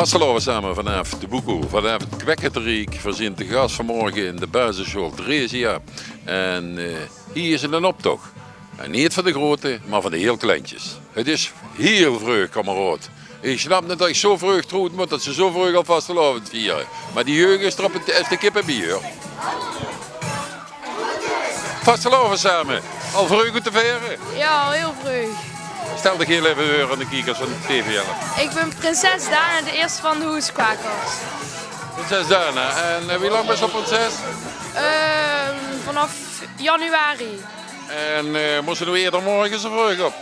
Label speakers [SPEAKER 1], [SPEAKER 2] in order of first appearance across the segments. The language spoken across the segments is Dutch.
[SPEAKER 1] Vasteloven samen vanaf de Boekoe, vanaf het Kwekketeriek, verzint de gast vanmorgen in de basisschool Theresia. En hier is een optocht. En niet van de grote, maar van de heel kleintjes. Het is heel vreugd, kameraad. Ik snap niet dat ik zo vreugd troet moet dat ze zo vreugd al vasteloven vieren. Maar die jeugd is erop als de kippenbier. Vasteloven samen, al vreugd te veren?
[SPEAKER 2] Ja, heel vreugd.
[SPEAKER 1] Stel de heel even voor aan de kijkers van de TV11.
[SPEAKER 2] Ik ben prinses Dana, de eerste van de Hoeskwakers.
[SPEAKER 1] Prinses Dana, en wie lang ben je al prinses?
[SPEAKER 2] Vanaf januari.
[SPEAKER 1] En moest je nou eerder morgen zo vreugd op?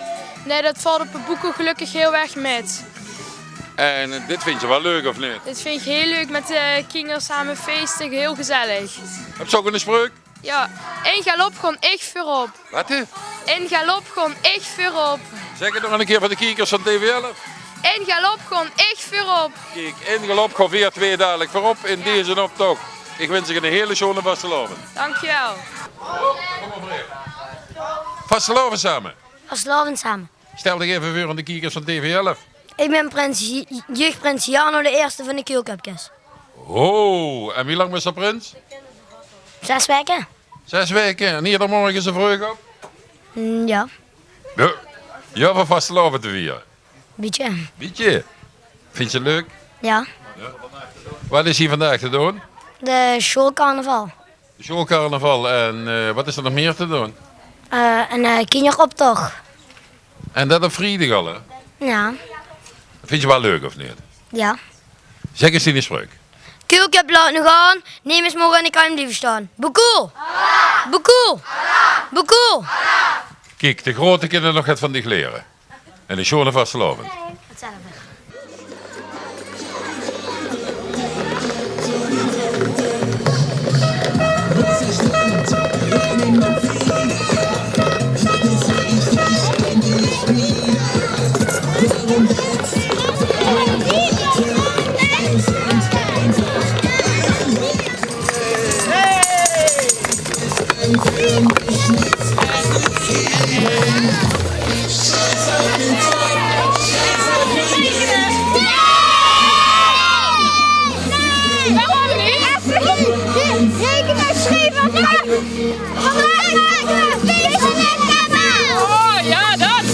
[SPEAKER 2] Nee, dat valt op het boeken gelukkig heel erg met.
[SPEAKER 1] En dit vind je wel leuk of niet?
[SPEAKER 2] Dit vind ik heel leuk met de kinderen samen feesten, heel gezellig.
[SPEAKER 1] Heb je ook een spreuk?
[SPEAKER 2] Ja, in galop gewoon echt voorop.
[SPEAKER 1] Wat hè?
[SPEAKER 2] In galop gewoon echt voorop.
[SPEAKER 1] Zeg het nog een keer van de kijkers van TV11.
[SPEAKER 2] In galop gewoon echt voorop.
[SPEAKER 1] Kijk, in galop gaat weer 2 dadelijk voorop in deze optocht. Ik wens je een hele schone vasteloven.
[SPEAKER 2] Dankjewel.
[SPEAKER 1] Kom op hier. Vasteloven samen.
[SPEAKER 3] Vasteloven samen.
[SPEAKER 1] Stel dich even voor aan de kijkers van TV11.
[SPEAKER 3] Ik ben jeugdprins Jano, de eerste van de Keelcupjes.
[SPEAKER 1] Oh, en wie lang was dat prins?
[SPEAKER 3] 6 weken?
[SPEAKER 1] 6 weken. En hier dan morgen zijn vreugd op?
[SPEAKER 3] Ja,
[SPEAKER 1] Ja. Ja, van vasteloven te vieren.
[SPEAKER 3] beetje.
[SPEAKER 1] Beetje. Vind je het leuk?
[SPEAKER 3] Ja.
[SPEAKER 1] Wat is hier vandaag te doen?
[SPEAKER 3] De schoolcarnaval.
[SPEAKER 1] De schoolcarnaval. En wat is er nog meer te doen?
[SPEAKER 3] Een kinderoptocht.
[SPEAKER 1] En dat op vrijdag al, hè?
[SPEAKER 3] Ja.
[SPEAKER 1] Vind je wel leuk of niet?
[SPEAKER 3] Ja.
[SPEAKER 1] Zeg eens in de spreuk.
[SPEAKER 3] Keelcup laat nu gaan. Neem eens mogen en ik kan hem blijven staan. Boekoe! Boekoe! Boekoe!
[SPEAKER 1] Kijk, de grote kinderen nog het van dich leren. En de schone vasteloven.
[SPEAKER 3] Hetzelfde.
[SPEAKER 2] Oh ja, dat!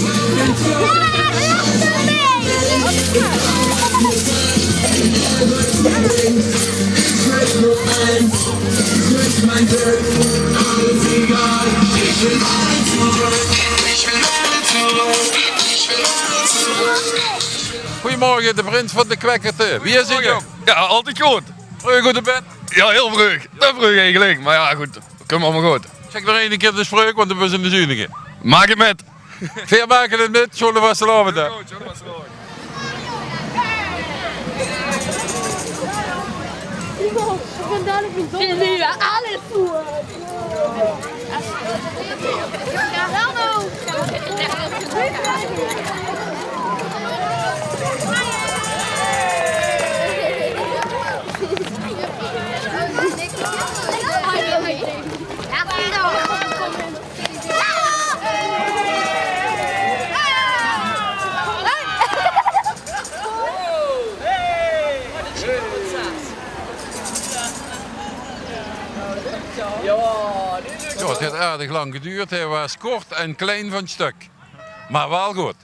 [SPEAKER 1] Goedemorgen, de prins van de Kwekkerte. Wie is hij?
[SPEAKER 4] Ja, altijd goed.
[SPEAKER 1] Vreugd goed in bed.
[SPEAKER 4] Ja, heel vreugd. Te vreugd eigenlijk. Maar ja, goed. Komt allemaal goed.
[SPEAKER 1] Zeg nog één keer de spreuk, want we zijn de zunige.
[SPEAKER 4] Maak het met.
[SPEAKER 1] Veel maken het met, schone vasteloven dan. Ja, het heeft aardig lang geduurd. Hij was kort en klein van het stuk. Maar wel goed.